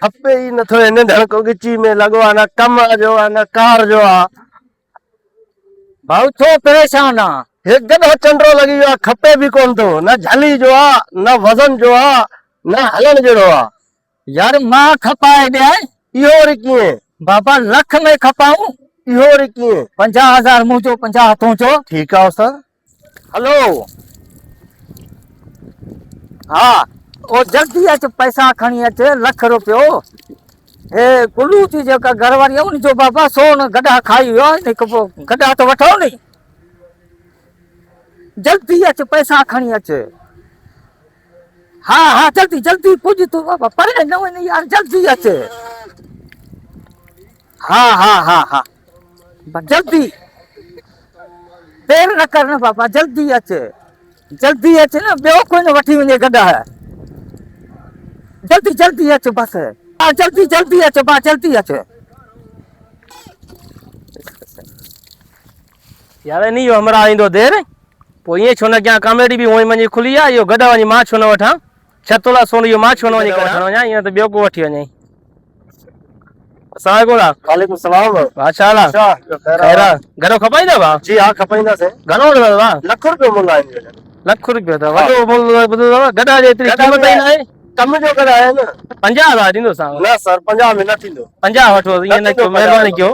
खपे ही न थो इन धड़को गिची में लगो आ न कम जो आ न कार जो आ भाऊ थो परेशान आ एक गदो चंडरो लगी जो आ खपे भी कोन तो न झली जो आ न वजन जो आ न हलन जड़ो आ यार मां खपाए दे इहो वरी कीअं बाबा लख में खपाऊं इहो वरी कीअं 50,000 मुंह जो 50 तू चो ठीकु आहे उस्ताद हेलो हाँ ओ जल्दी अच पैसा खणी अच लख रुपयो हे गुलू थी जेका घर वारी आहे उन जो बाबा सोन गड्ढा खाई वियो आहे हिकु पोइ गड्ढा त वठो नी जल्दी अच पैसा खणी अच हाँ हाँ जल्दी जल्दी पुज तू बाबा परे न वञ यार जल्दी अच हाँ हाँ हाँ हाँ जल्दी देर न कर न बाबा जल्दी अच न ॿियो कोई न वठी वञे गड्ढा जल्दी जल्दी अच बस हाँ जल्दी जल्दी अच बा जल्दी अच यार नहीं यो हमरा आईंदो देर पोइ ईअं छो न कयां कॉमेडी बि हुअं मुंहिंजी खुली आहे इहो गॾु वञी मां छो न वठां 6 तोला सोन इहो मां छो न वञी वठणु वञा ईअं त ॿियो को वठी वञे अस्सलाम वालेकुम सलाम अच्छा हाल आहे खैर घणो खपाईंदा भाउ जी हा खपाईंदासीं घणो वठंदा भाउ लख रुपयो मुल आहे लख रुपयो अथव वॾो मुल ॿुधो अथव गॾा जे एतिरी क़ीमत ई न आहे कम जो गॾु आहे न 50,000 ॾींदोसांव न सर 50 में न थींदो 50 वठो ईअं न कयो महिरबानी कयो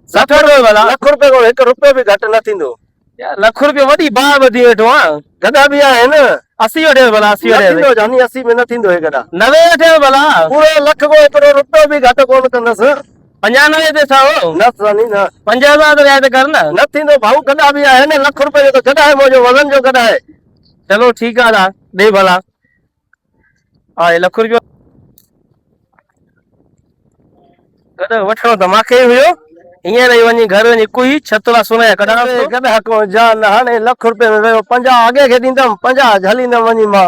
60 वठो भला लख रुपए को 1 रुपयो बि घटि न थींदो यार लख रुपयो वॾी बाहि वधी वेठो आहे गॾा बि आहे न 80 वठे भला 80 वठे थींदो जानी 80 में न थींदो हे गॾा 90 वठे भला पूरो लख को एतिरो रुपयो बि घटि कोन कंदसि 95 ते साओ न सानी न 50,000 तो रियायत कर न थींदो भाऊ गॾा बि आहे न लख रुपए जो त गॾा आहे मुंहिंजो वज़न जो गॾा आहे चलो ठीकु आहे ॾे भला हा लख रुपयो गॾ वठणो त मूंखे हुयो हींअर ई वञी घर वञी कुई 6 तोला सोन जा कढां गॾा को जान हाणे लख रुपए में वियो 50 अॻे खे ॾींदमि 50 झली न वञी मां